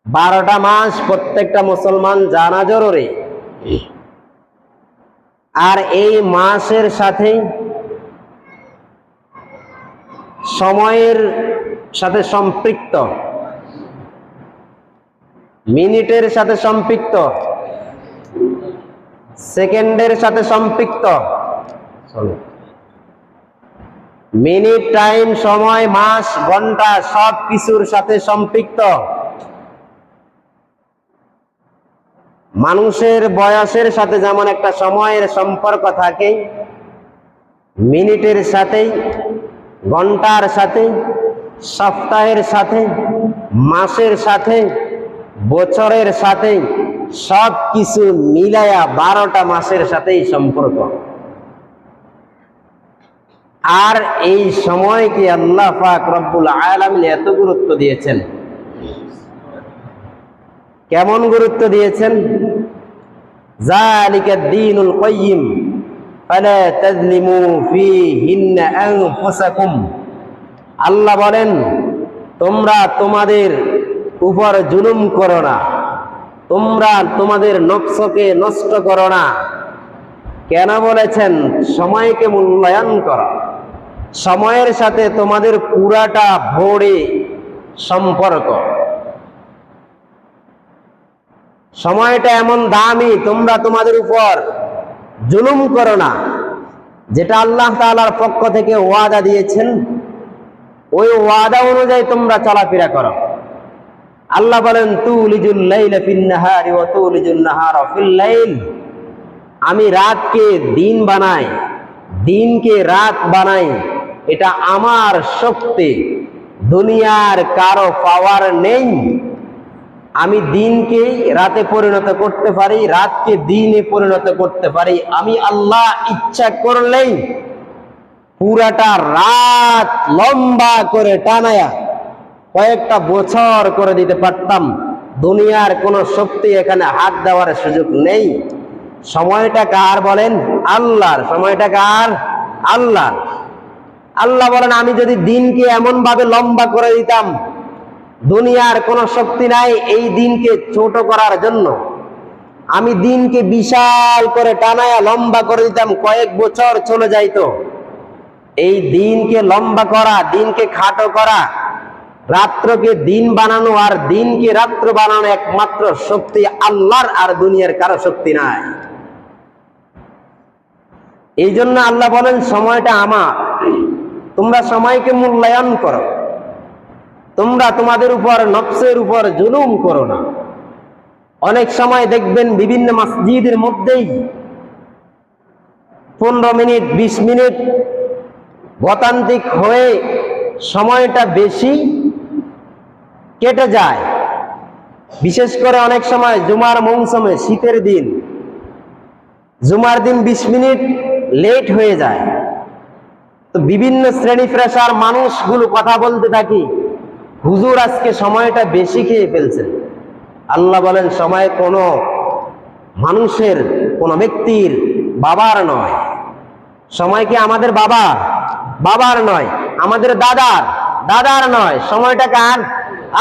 12টা মাস প্রত্যেকটা মুসলমান জানা জরুরি। আর এই মাসের সাথে সময়ের সাথে সম্পৃক্ত, মিনিটের সাথে সম্পৃক্ত, সেকেন্ডের সাথে সম্পৃক্ত, মিনিট, টাইম, সময়, মাস, ঘন্টা সব কিছুর সাথে সম্পৃক্ত। মানুষের বয়সের সাথে যেমন একটা সময়ের সম্পর্ক থাকে, মিনিটের সাথে, ঘন্টার সাথে, সপ্তাহের সাথে, মাসের সাথে, বছরের সাথে সব কিছু মিলায়া 12টা মাসের সাথেই সম্পর্ক। আর এই সময়কে আল্লাহ পাক রব্বুল আলামিন এত গুরুত্ব দিয়েছেন। কেমন গুরুত্ব দিয়েছেন? যালিকা দ্বীনুল কাইয়্যিম ফালা তাযলিমু ফীহিন্না আনফুসাকুম। আল্লাহ বলেন, তোমরা তোমাদের উপর জুলুম করো না, তোমরা তোমাদের নফসকে নষ্ট করো না। কেন বলেছেন? সময়কে মূল্যায়ন করো, সময়ের সাথে তোমাদের পুরাটা ভরে সম্পর্ক। সময়টা এমন দামি, তোমরা তোমাদের উপর জুলুম করো না। যেটা আল্লাহ তাআলার পক্ষ থেকে ওয়াদা দিয়েছেন, ওই ওয়াদা অনুযায়ী তোমরা চলাফেরা করো। আল্লাহ বলেন, তুলিজুল লাইলা ফিন নাহারি ওয়া তুলিজুন নাহারা ফিল লাইল। আমি রাতকে দিন বানাই, দিনকে রাত বানাই, এটা আমার শক্তি, দুনিয়ার কারো পাওয়ার নেই। আমি দিনকে রাতে পরিণত করতে পারি, রাতকে দিনে পরিণত করতে পারি। আমি আল্লাহ ইচ্ছা করলেই পুরাটা রাত লম্বা করে টানায়া কয়েকটা বছর করে দিতে পারতাম। দুনিয়ার কোন শক্তি এখানে হাত দেওয়ার সুযোগ নেই। সময়টা কার বলেন? আল্লাহর। সময়টা কার? আল্লাহর। আল্লাহ বলেন, আমি যদি দিনকে এমন ভাবে লম্বা করে দিতাম, দুনিয়ার কোন শক্তি নাই এই দিনকে ছোট করার জন্য। আমি দিনকে বিশাল করে টানায়া লম্বা করে দিতাম, কয়েক বছর চলে যাইতো। এই দিনকে লম্বা করা, দিনকে খাটো করা, রাত্রকে দিন বানানো আর দিনকে রাত্র বানানো একমাত্র শক্তি আল্লাহর, আর দুনিয়ার কারো শক্তি নাই। এই জন্য আল্লাহ বলেন, সময়টা আমার, তোমরা সময়কে মূল্যায়ন করো, তোমরা তোমাদের উপর নফসের উপর জুলুম করো না। অনেক সময় দেখবেন বিভিন্ন মসজিদের মধ্যেই 15 মিনিট 20 মিনিট গতান্তিক হয়ে সময়টা বেশি কেটে যায়। বিশেষ করে অনেক সময় জুমার মৌসুমে, শীতের দিন, জুমার দিন 20 মিনিট লেট হয়ে যায়। তো বিভিন্ন শ্রেণী পেশার মানুষগুলো কথা বলতে থাকি, হুজুর আজকে সময়টা বেশি খেয়ে ফেলছেন। আল্লাহ বলেন, সময় কোনো মানুষের, কোনো ব্যক্তির বাবার নয়। সময় কি আমাদের বাবার? বাবার নয়। আমাদের দাদার? দাদার নয়। সময়টা কার?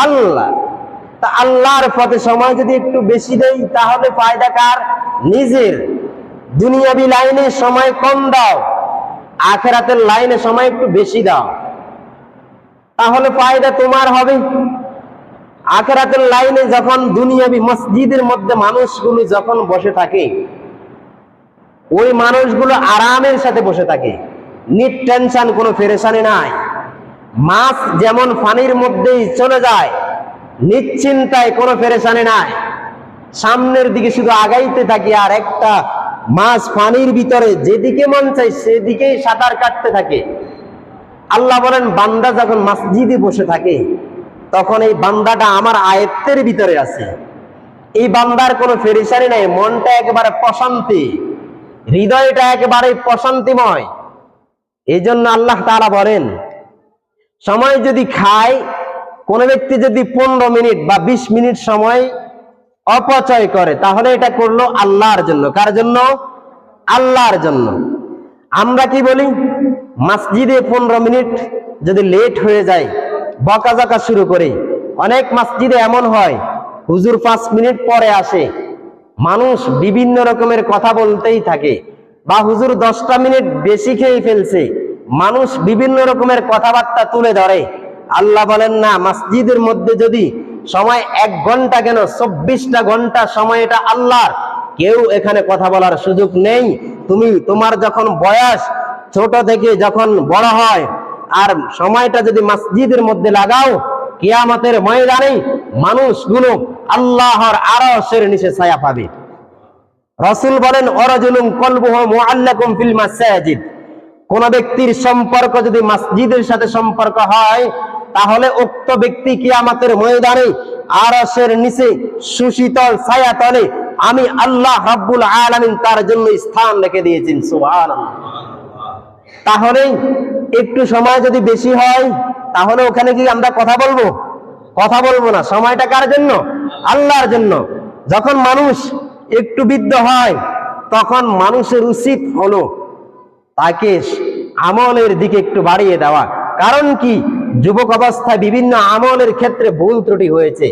আল্লাহ। তা আল্লাহর পথে সময় যদি একটু বেশি দেই, তাহলে ফায়দা কার? নিজের। দুনিয়াবি লাইনে সময় কম দাও, আখিরাতের লাইনে সময় একটু বেশি দাও, তাহলে ফায়দা তোমার হবে। আখিরাতের লাইনে যখন দুনিয়াবি মসজিদের মধ্যে মানুষগুলো যখন বসে থাকে, ওই মানুষগুলো আরামের সাথে বসে থাকে, নিট টেনশন, কোনো পেরেশানি নাই। মাছ যেমন পানির মধ্যেই চলে যায়, নিশ্চিন্তায়, কোনো পেরেশানি নাই, সামনের দিকে শুধু আগাইতে থাকি। আর একটা মাছ পানির ভিতরে যেদিকে মন চাই সেদিকেই সাঁতার কাটতে থাকে। আল্লাহ বলেন, বান্দা যখন মসজিদে বসে থাকে, তখন এই বান্দাটা আমার আয়ত্তের ভিতরে আছে। এই বান্দার কোনো পেরেশানি নাই, মনটা একেবারে প্রশান্তি, হৃদয়টা একেবারে প্রশান্তিময়। এই জন্য আল্লাহ তাআলা বলেন, সময় যদি খায়, কোন ব্যক্তি যদি 15 মিনিট বা 20 মিনিট সময় অপচয় করে, তাহলে এটা করলো আল্লাহর জন্য। কার জন্য? আল্লাহর জন্য। আমরা কি বলি? মসজিদে 15 মিনিট যদি লেট হয়ে যায়, বকাঝকা শুরু করি। অনেক মসজিদে এমন হয়, হুজুর 5 মিনিট পরে আসে, মানুষ বিভিন্ন রকমের কথা বলতেই থাকে, বা হুজুর 10টা মিনিট বেশি খেয়ে ফেলছে, মানুষ বিভিন্ন রকমের কথাবার্তা তুলে ধরে। আল্লাহ বলেন না, মসজিদের মধ্যে যদি সময় 1 ঘন্টা কেন 24টা ঘন্টা সময় এটা আল্লাহর, কেউ এখানে কথা বলার সুযোগ নেই। তোমার যখন বয়স ছোট থেকে যখন বড় হয় আর সময়টা যদি মসজিদের মধ্যে লাগাও, কিয়ামতের ময়দানে মানুষগুলো আল্লাহর আরশের নিচে ছায়া পাবে। রাসূল বলেন, ওয়ারাজুলুন কলবুহু মুআল্লাকুম ফিল মাসাজিদ, কোন ব্যক্তির সম্পর্ক যদি মসজিদের সাথে সম্পর্ক হয়, তাহলে উক্ত ব্যক্তি কিয়ামতের ময়দানে আরশের নিচে সুশীতল ছায়া তলে আমি আল্লাহ রাব্বুল আলামিন তার জন্য স্থান রেখে দিয়েছেন। সুবহানাল্লাহ। তাহলে একটু সময় যদি বেশি হয়, তাহলে ওখানে কি আমরা কথা বলবো? কথা বলবো না। সময়টা কার জন্য? আল্লাহর জন্য। যখন মানুষ একটু বৃদ্ধ হয়, তখন মানুষের উচিত হলো তাকে আমলের দিকে একটু বাড়িয়ে দেওয়া। কারণ কি, যুবক অবস্থায় বিভিন্ন আমলের ক্ষেত্রে ভুল ত্রুটি হয়েছে,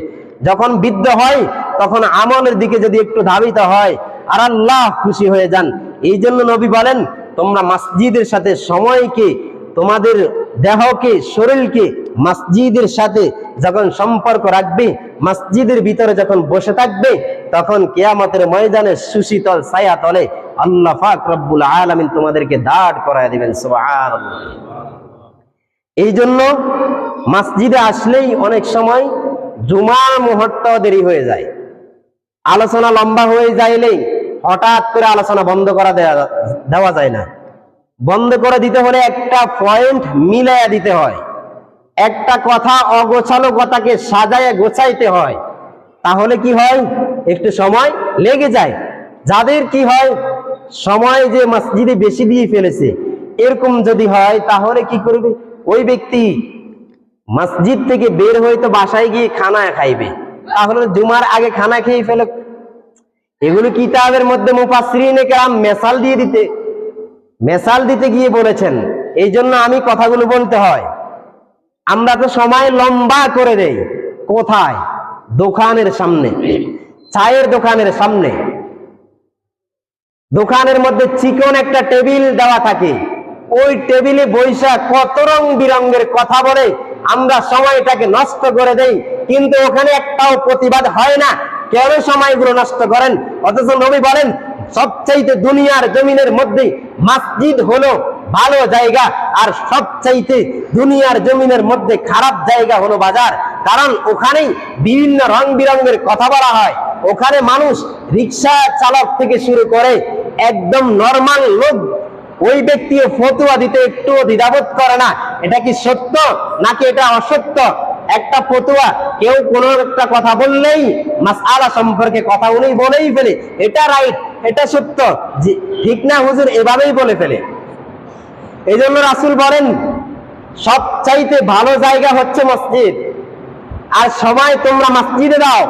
যখন বৃদ্ধ হয় তখন আমলের দিকে যদি একটু ধাবিত হয়, আর আল্লাহ খুশি হয়ে যান। এই জন্য নবী বলেন, তোমরা মসজিদের সাথে সময়কে, তোমাদের দেহকে, শরীরকে মসজিদের সাথে যখন সম্পর্ক রাখবে, মসজিদের ভিতরে যখন বসে থাকবে, তখন কিয়ামতের ময়দানে সুশীতল ছায়া তলে আল্লাহ পাক রব্বুল আলামিন তোমাদেরকে দাঁড় করায় দিবেন। সুবহানাল্লাহ। এই জন্য মসজিদে আসলেই অনেক সময় জুমার মুহূর্ত দেরি হয়ে যায়, আলোচনা লম্বা হয়ে যাইলেই হঠাৎ করে আলোচনা বন্ধ করা দেওয়া যায় না। বন্ধ করে দিতে হলে একটা পয়েন্ট মিলাইয়া দিতে হয়, একটা কথা অগোছালো কথাকে সাজায় গোছাইতে হয়। তাহলে কি হয়, একটু সময় লেগে যায়। যাদের কি হয়, সময় যে মসজিদে বেশি দিয়ে ফেলেছে, এরকম যদি হয়, তাহলে কি করবে? ওই ব্যক্তি মসজিদ থেকে বের হয়ে তো বাসায় গিয়ে খানা খাইবে, তাহলে জুমার আগে খানা খেয়ে ফেলে। এগুলো কিতাবের মধ্যে মুফাসসিরিনে কেরাম মেসাল দিতে গিয়ে বলেছেন। এই জন্য আমি কথাগুলো বলতে হয়। আমরা তো সময় লম্বা করে দেই। কোথায়? দোকানের সামনে, চায়ের দোকানের সামনে। দোকানের মধ্যে চিকন একটা টেবিল দেওয়া থাকে, ওই টেবিলে বৈশা কত রং বিরঙ্গের কথা বলে আমরা সময়টাকে নষ্ট করে দেই, কিন্তু ওখানে একটাও প্রতিবাদ হয় না। কেন সময়গুলো নষ্ট করেন? অথচ নবী বলেন, সবচাইতে দুনিয়ার জমিনের মধ্যে মসজিদ হলো ভালো জায়গা, আর সবচাইতে দুনিয়ার জমিনের মধ্যে খারাপ জায়গা হলো বাজার। কারণ ওখানেই বিভিন্ন রং বিরঙ্গের কথা বলা হয়। ওখানে মানুষ রিক্সা চালক থেকে শুরু করে একদম নরমাল লোক, ওই ব্যক্তিও ফতোয়া দিতে একটু দ্বিধাবোধ করে না, এটা কি সত্য নাকি এটা অসত্য। একটা ফতোয়া, কেউ কোনো একটা কথা বললেই মাসআলা সম্পর্কে কথা উনি বলেই ফেলে, এটা রাইট, এটা সত্য, ঠিক না হুজুর, এভাবেই বলে ফেলে। এই জন্য রাসূল বলেন, সবচাইতে ভালো জায়গা হচ্ছে মসজিদ, আর সময় তোমরা মসজিদে দাও।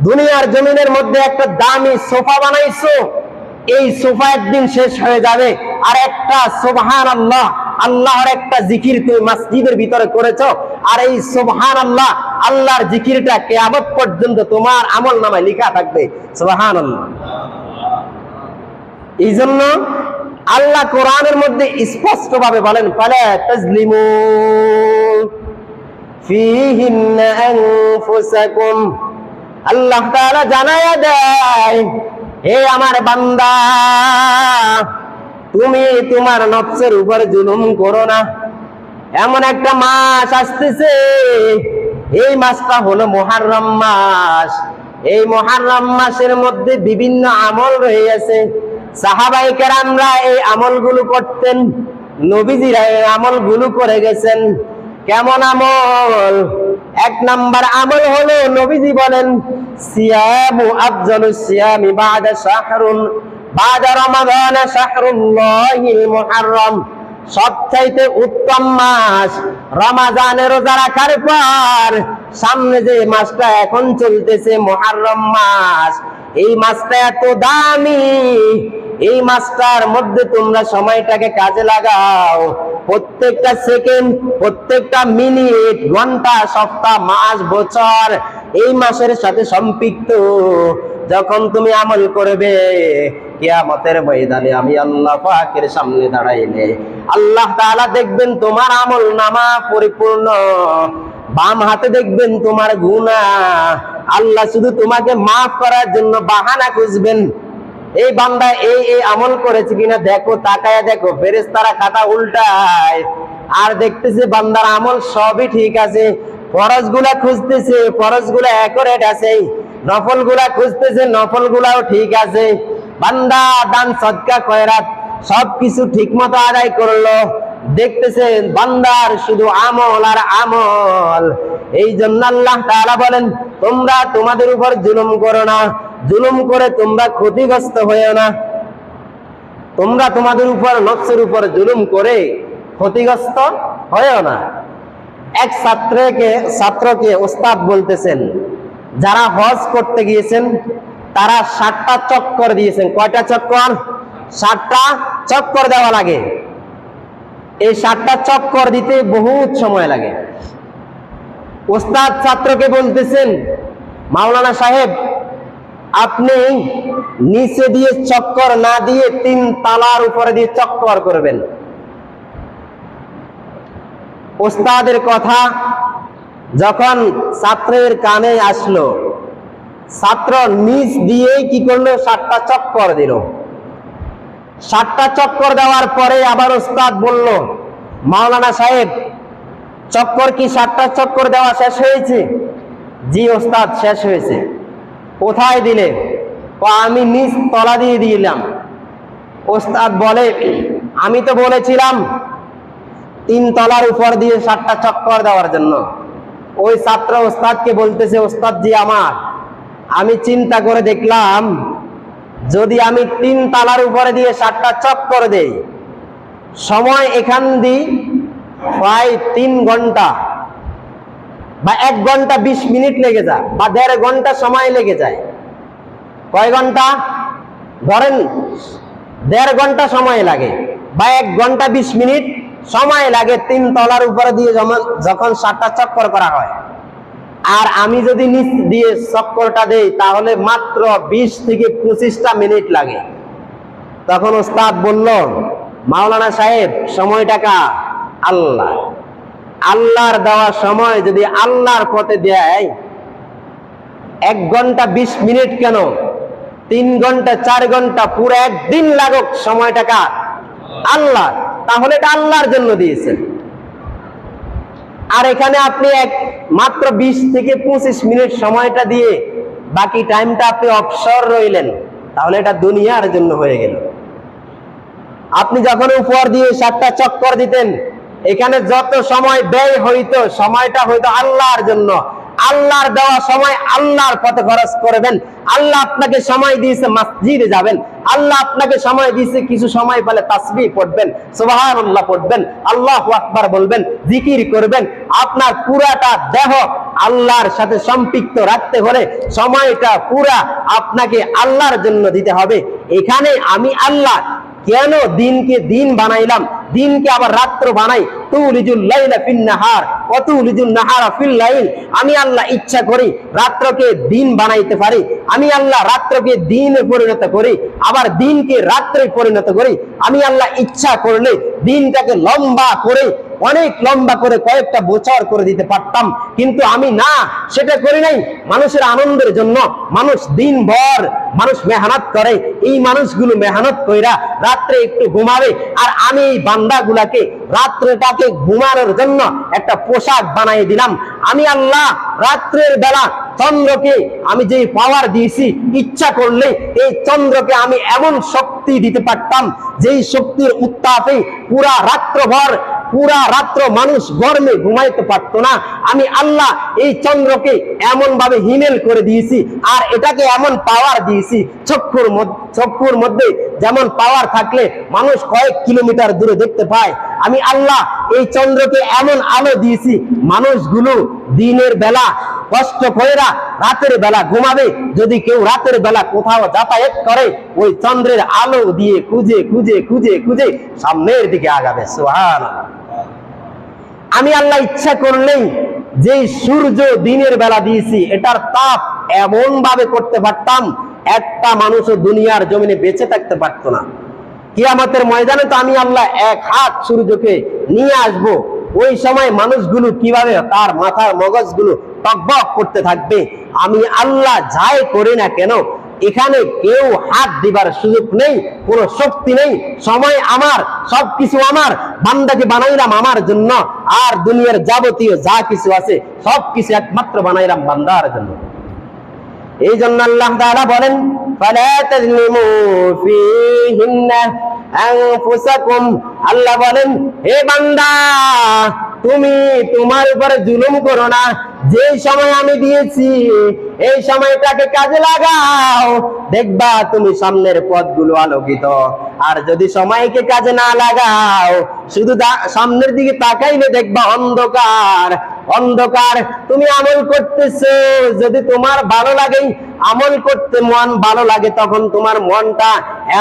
দুনিয়ার জমিনের মধ্যে একটা দামি সোফা বানাইছো, এই সোফা একদিন শেষ হয়ে যাবে, আর একটা সুবহানাল্লাহ, আল্লাহর একটা জিকির তুমি মসজিদের ভিতরে করেছো, আর এই সুবহানাল্লাহ আল্লাহর জিকিরটা কিয়ামত পর্যন্ত তোমার আমলনামায় লেখা থাকবে। সুবহানাল্লাহ। এই জন্য আল্লাহ কোরআনের মধ্যে স্পষ্ট ভাবে বলেন, ফালা তাজলিমু ফীহিন্না আনফুসাকুম। আল্লাহ তাআলা জানায়া দেয়, হে আমার বান্দা, তুমি তোমার নফসের উপর জুলুম করো না। এমন একটা মাস আসতেছে, এই মাসটা হলো মুহররম মাস। এই মুহররম মাসের মধ্যে বিভিন্ন আমল রয়েছে। সাহাবায়ে কেরামরা এই আমলগুলো করতেন, নবীজিরা এই আমলগুলো করে গেছেন। কেমন আমল? 1 নাম্বার আমল হলো, নবীজি বলেন, সিয়ামু আফজালুস সিয়ামি বাদা শাহরুন বাদা রমাদান শাহরুল্লাহিল মুহররম। সবচাইতে উত্তম মাস রমাদানের রোজা রাখার পর সামনে যে মাসটা এখন চলতেছে মুহররম মাস, এই মাসটা এত দামি। এই মাসটার মধ্যে তোমরা সময়টাকে কাজে লাগাও। প্রত্যেকটা সেকেন্ড, প্রত্যেকটা মিনিট, ঘন্টা, সপ্তাহ, মাস, বছর, এই মাসের সাথে সম্পৃক্ত। যখন তুমি আমল করবে, কিয়ামতের ময়দানে আমি আল্লাহ পাকের সামনে দাঁড়াইলে আল্লাহ তাআলা দেখবেন তোমার আমল নামা পরিপূর্ণ, বাম হাতে দেখবেন তোমার গুনাহ। আল্লাহ শুধু তোমাকে মাফ করার জন্য বাহানা খুঁজবেন, এই বান্দা এই আমল করেছে কিনা দেখো, তাকায়া দেখো। ফেরেশতারা খাতা উল্টায় আর দেখতেছে বান্দার আমল সবই ঠিক আছে। ফরজ গুলা খুঁজতেছে, ফরজ গুলা অ্যাকুরেট আছে। নফল গুলা খুঁজতেছে, নফল গুলাও ঠিক আছে। বান্দা দান সদকা খয়রাত সবকিছু ঠিক মতো আদায় করলো, দেখতেছে বান্দার শুধু আমল আর আমল। এই জন্য আল্লাহ তাআলা বলেন, তোমরা তোমাদের উপর জুলুম করো না, জুলুম করে তোমরা ক্ষতিগ্রস্ত হয়েও না। তোমরা তোমাদের উপর নফসের উপর জুলুম করে ক্ষতিগ্রস্ত হয়েও না। এক ছাত্রকে ওস্তাদ বলতেছেন, যারা হজ করতে গিয়েছেন তারা 7টা চক্কর দিয়েছেন। কয়টা চক্কর? 7টা চক্কর দেওয়া লাগে। এই 7টা চক্কর দিতে বহুত সময় লাগে। ওস্তাদ ছাত্রকে বলতেছেন, মাওলানা সাহেব আপনি নিচে দিয়ে চক্কর না দিয়ে 3 তালার উপরে দিয়ে চক্কর করবেন। ওস্তাদের কথা যখন ছাত্রের কানে আসলো, ছাত্র নিচ দিয়েই কি করলো? 7টা চক্কর দিল। 7টা চক্কর দেওয়ার পরে আবার ওস্তাদ বলল, মাওলানা সাহেব চক্কর কি 7টা চক্কর দেওয়া শেষ হয়েছে? জি ওস্তাদ শেষ হয়েছে। কোথায় দিলে? আমি নিচ তলা দিয়ে দিলাম। ওস্তাদ বলে, আমি তো বলেছিলাম 3 তলার উপর দিয়ে 7টা চক্কর দেওয়ার জন্য। ওই ছাত্র ওস্তাদকে বলতেছে, ওস্তাদ জি আমি চিন্তা করে দেখলাম যদি আমি 3 তালার উপরে দিয়ে 7টা চক্কর দেই, সময় এখান দিয়ে প্রায় 3 ঘন্টা বা 1 ঘন্টা 20 মিনিট লেগে যায়, বা 1.5 ঘন্টা সময় লেগে যায়। কয় ঘন্টা? ধরেন 1.5 ঘন্টা সময় লাগে, বা 1 ঘন্টা 20 মিনিট সময় লাগে 3 তলার উপরে দিয়ে যখন 7টা চক্কর করা হয়। আর আমি যদি নিচ দিয়ে চক্করটা দেই তাহলে মাত্র 20 থেকে 25টা মিনিট লাগে। তখন ওস্তাদ বলল, মাওলানা সাহেব সময়টা কার? আল্লাহ। আল্লাহর দেওয়া সময় যদি আল্লাহর পথে দেয় 1 ঘন্টা 20 মিনিট কেন, 3 ঘন্টা 4 ঘন্টা পুরো একদিন লাগুক, সময়টা কার? আল্লাহ। তাহলে এটা আল্লাহর জন্য দিয়েছেন। আর এখানে আপনি মাত্র 20 থেকে 25 মিনিট সময়টা দিয়ে বাকি টাইমটা আপনি অবসর রইলেন, তাহলে এটা দুনিয়ার জন্য হয়ে গেল। আপনি যখন উপর দিয়ে 7টা চক্কর দিতেন, এখানে যত সময় ব্যয় হইতো সময়টা হইতো আল্লাহর জন্য। আল্লাহর দেওয়া সময় আল্লাহর পথে খরচ করবেন। আল্লাহ আপনাকে সময় দিয়েছে মসজিদে যাবেন, আল্লাহ আপনাকে সময় দিয়েছে কিছু সময় পেলে তাসবিহ পড়বেন, সুবহানাল্লাহ পড়বেন, আল্লাহু আকবার বলবেন, জিকির করবেন। আপনার পুরাটা দেহ আল্লাহর সাথে সম্পৃক্ত রাখতে হলে সময়টা পুরা আপনাকে আল্লাহর জন্য দিতে হবে। এখানে আমি আল্লাহ কেন দিনকে দিন বানাইলাম, দিনকে আবার রাত্র বানাই। তুলিজুল লাইলা ফিন নাহার ওয়া তুলিজুন নাহারা ফিল লাইল। আমি আল্লাহ ইচ্ছা করি রাত্রকে দিন বানাইতে পারি, আমি আল্লাহ রাত্রকে দিনে পরিণত করি, আবার দিনকে রাত্রে পরিণত করি। আমি আল্লাহ ইচ্ছা করলে দিনটাকে লম্বা করে, অনেক লম্বা করে কয়েকটা বছর করে দিতে পারতাম, কিন্তু আমি না, সেটা করি নাই। মানুষের আনন্দের জন্য মানুষ দিনভর মানুষ মেহনত করে, এই মানুষগুলো মেহনত কইরা রাত্রে একটু ঘুমাবে, আর আমি এই বান্দাগুলাকে রাত্রেটাকে ঘুমানোর জন্য একটা পোশাক বানাই দিলাম। আমি আল্লাহ রাত্রের বেলা চন্দ্রকে আমি যে পাওয়ার দিয়েছি, ইচ্ছা করলে এই চন্দ্রকে আমি এমন শক্তি দিতে পারতাম যেই শক্তির উত্তাপে পুরা রাত্র মানুষ গরমে ঘুমাইতে পারতো না। আমি আল্লাহ এই চন্দ্রকে এমন ভাবে হিমেল করে দিয়েছি, আর এটাকে এমন পাওয়ার দিয়েছি, চক্ষুর মধ্যে যেমন পাওয়ার থাকলে মানুষ কয়েক কিলোমিটার দূরে দেখতে পায়। আমি আল্লাহ এই চন্দ্রকে এমন আলো দিয়েছি, মানুষগুলো দিনের বেলা কষ্ট কইরা রাতের বেলা ঘুমাবে। যদি কেউ রাতের বেলা কোথাও যাতায়াত করে, ওই চন্দ্রের আলো দিয়ে খুঁজে খুঁজে খুঁজে খুঁজে সামনের দিকে আগাবে। সুবহানাল্লাহ। আমি আল্লাহ ইচ্ছা করলেই যে সূর্য দিনের বেলা দিয়েছি এটার তাপ এমন ভাবে করতে পারতাম একটা মানুষও দুনিয়ার জমিনে বেঁচে থাকতে পারতো না। কিয়ামতের ময়দানে তো আমি আল্লাহ এক হাত সূর্যকে নিয়ে আসব, ওই সময় মানুষগুলো কিভাবে তার মাথার মগজগুলো টকবক করতে থাকবে। আমি আল্লাহ যাই করি না কেন এখানে কেউ হাত দিবার সুযোগ নেই, কোনো শক্তি নেই, সময় আমার, সবকিছু আমার, বান্দাকে বানাইলাম আমার জন্য, আর দুনিয়ার যাবতীয় যা কিছু আছে সবকিছু একমাত্র বানাইলাম বান্দার জন্য। এই জন্য আল্লাহ তাআলা বলেন ফালা তাজলিমু ফীহিন্না আনফুসাকুম, আল্লাহ বলেন হে বান্দা তুমি তোমার উপরে জুলুম করো না, যে সময় আমি দিয়েছি এই সময়টাকে কাজে লাগাও, দেখবা তুমি সামনের পথগুলো আলোকিত। আর যদি সময়কে কাজে না লাগাও, শুধু সামনের দিকে তাকাইলে দেখবা অন্ধকার অন্ধকার। তুমি আমল করতেছো, যদি তোমার ভালো লাগে আমল করতে, মন ভালো লাগে, তখন তোমার মনটা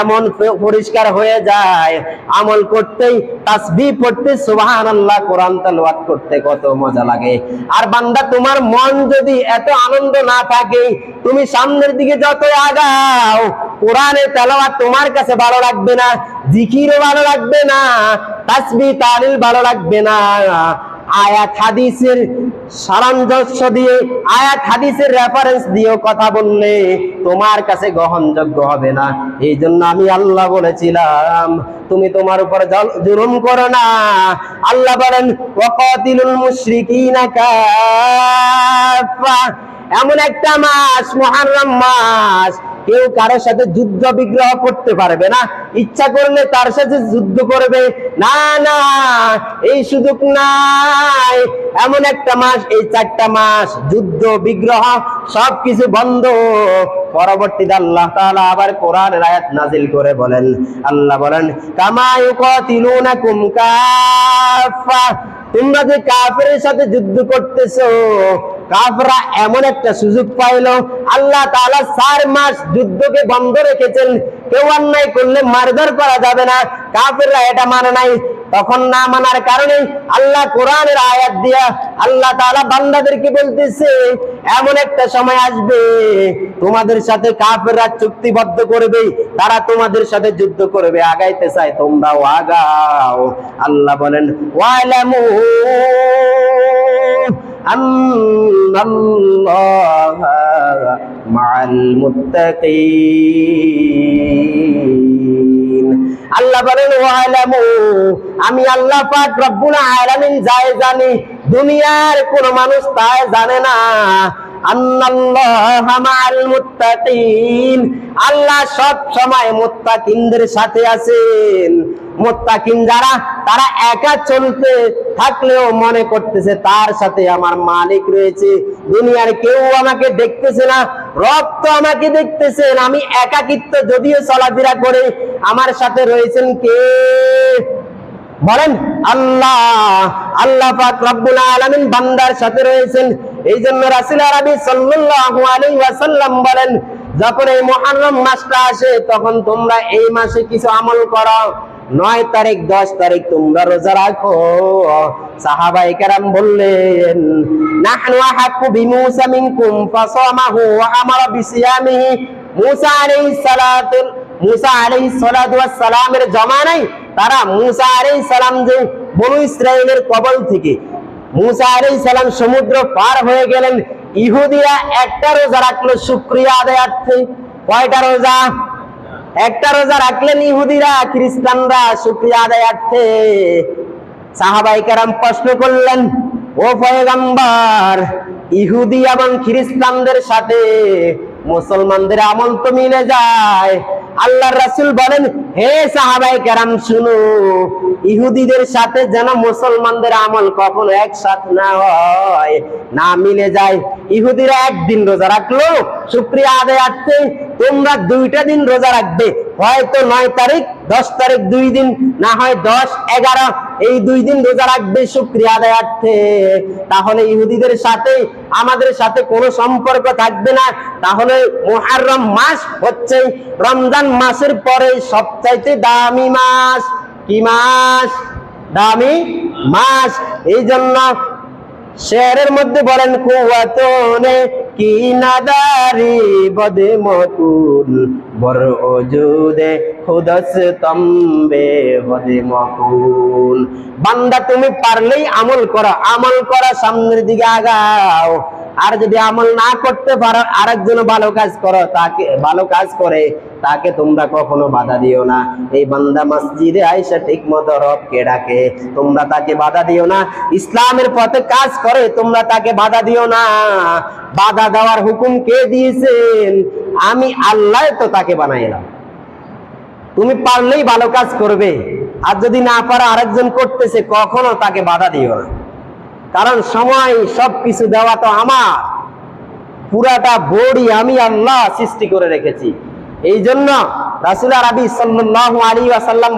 এমন পরিষ্কার হয়ে যায়, আমল করতেই তাসবিহ পড়তে, সুবহানাল্লাহ, কোরআন তেলাওয়াত করতে কত মজা লাগে। আর বান্দা তোমার মন যদি এত আনন্দ না থাকে, তুমি সামনের দিকে যত আগাও কোরআনের তেলাওয়াত তোমার কাছে ভালো লাগবে না, জিকিরও ভালো লাগবে না, তাসবিহ তাহলিল ভালো লাগবে না, আয়াত হাদিসের সারাংশ দিয়ে, আয়াত হাদিসের রেফারেন্স দিয়েও কথা বললে তোমার কাছে গ্রহণযোগ্য হবে না। এই জন্য আমি আল্লাহ বলেছিলাম তুমি তোমার উপর জুলুম করো না। আল্লাহ বলেন ওয়াকাতিলুল মুশরিকিনা কাফা, এমন একটা মাস, মুহররম মাস, কেউ কারোর সাথে যুদ্ধ বিগ্রহ করতে পারবে না, ইচ্ছা করলে তার সাথে যুদ্ধ করবে না, না এই সুযোগ নাই। এমন একটা মাস, এই 4টা মাস যুদ্ধ বিগ্রহ সবকিছু বন্ধ। পরবর্তীতে আল্লাহ তাআলা আবার কোরআনের আয়াত নাজিল করে বলেন, আল্লাহ বলেন কামা ইউকাতিলুনাকুম কাফা, তোমরা যে কাফেরের সাথে যুদ্ধ করতেছো, কাফেররা এমন একটা সুযোগ পাইলো, আল্লাহ তাআলা 4 মাস যুদ্ধকে বন্ধ রেখেছেন, কেউ অন্যায় করলে মারধর করা যাবে না, কাফেররা এটা মানে নাই। তখন না মানার কারণে আল্লাহ কোরআনের আয়াত দিয়া আল্লাহ তাআলা বান্দাদেরকে বলতেছে এমন একটা সময় আসবে তোমাদের সাথে কাফেররা চুক্তিবদ্ধ করবে, তারা তোমাদের সাথে যুদ্ধ করবে, আগাইতে চায় তোমরাও আগাও। আল্লাহ বলেন ওয়ালামু আন্নাল্লাহা মাআল মুত্তাকিন, আল্লাহ বলেন ওয়ালামু, আমি আল্লাহ পাক রব্বুল আলামিন যাই জানি, দুনিয়ার কোন মানুষ তাই জানে না, আন্নাল্লাহা মাআল মুত্তাকিন, আল্লাহ সব সময় মুত্তাকিনদের সাথে আছেন। মুত্তাকিন যারা, তারা একা চলতে থাকলেও মনে করতেছে তার সাথে আমার মালিক রয়েছে, দুনিয়ার কেউ আমাকে দেখতেছে না, রব তো আমাকে দেখতেছেন, আমি একাকিত্ব যদিও চলাফেরা করে আমার সাথে রয়েছেন কে? বলেন আল্লাহ। আল্লাহ পাক রব্বুল আলামিন বান্দার সাথে রয়েছেন। এই জন্য রাসূল আরবি সাল্লাল্লাহু আলাইহি ওয়াসাল্লাম বলেন যখন এই মুহররম মাসটা আসে তখন তোমরা এই মাসে কিছু আমল করো, 9 তারিখ 10 তারিখ তোমরা রোজা রাখো। সাহাবায়ে কেরাম বললেন নাহনু আহাক্কু বিমূসা মিনকুম ফাসামাহু ওয়া আমারা বিসিয়ামিহি। মুসা আলাইহিস সালাতু ওয়াস সালামের জামানায় তারা মুসা আলাইহিস সালাম যে বনু ইসরাইলের কবল থেকে মুসা আলাইহিস সালাম সমুদ্র পার হয়ে গেলেন, ইহুদিরা একটা রোজা রাখলো শুকরিয়া আদায়ার্থে। কয়টা রোজা? একটা রোজা রাখলেন ইহুদিরা, খ্রিস্টানরা শুকরিয়া আদায়ার্থে। সাহাবায়ে কেরাম প্রশ্ন করলেন ও পয়গম্বর, ইহুদি এবং খ্রিস্টানদের সাথে মুসলমানদের আমল তো মিলে যায়। আল্লাহর রাসূল বলেন হে সাহাবায়ে কেরাম শুনো, ইহুদিদের সাথে যেন মুসলমানদের আমল কখনো একসাথে না হয়, না মিলে যায়। ইহুদিরা একদিন রোজা রাখলো শুকরিয়া আদায়ার্থে, তোমরা 2টা দিন রোজা রাখবে, হয়তো 9 তারিখ 10 তারিখ 2 দিন, না হয় 10 11, এই 2 দিন রোজা রাখবে শুকরিয়া আদায়ার্থে। তাহলে ইহুদিদের সাথে আমাদের সাথে কোনো সম্পর্ক থাকবে না। তাহলে মুহররম মাস হচ্ছে রমজান মাসের পরে সবচাইতে দামি মাস। কি মাস? দামি মাস। এই জন্য শেরের মধ্যে বলেন কুওয়াতনে কি নাদারি বদে মকুল বর ওজুদে খুদস্তম বে বদে মকুল। বান্দা তুমি পারলেই আমল করো, আমল করা সামনের দিকে আগাও। আর যদি আমল না করতে পারো, আরেকজন ভালো কাজ করো, তাকে ভালো কাজ করে তাকে তোমরা কখনো বাধা দিও না। এই বান্দা মসজিদে আয়েশা ঠিক মতো রবকে ডাকে, তোমরা তাকে বাধা দিও না। ইসলামের পথে কাজ করে, তোমরা তাকে বাধা দিও না। বাধা দেওয়ার হুকুম কে দিয়েছেন? আমি আল্লাহ তো তাকে বানাইলাম। তুমি পারলেই ভালো কাজ করবে, আর যদি না পারো আরেকজন করতেছে, কখনো তাকে বাধা দিও না। কারণ সময় সবকিছু দেওয়া তো আমার, পুরাটা বডি আমি আল্লাহ সৃষ্টি করে রেখেছি। এই জন্য রাসূল আরবি সাল্লাল্লাহু আলাইহি ওয়াসাল্লাম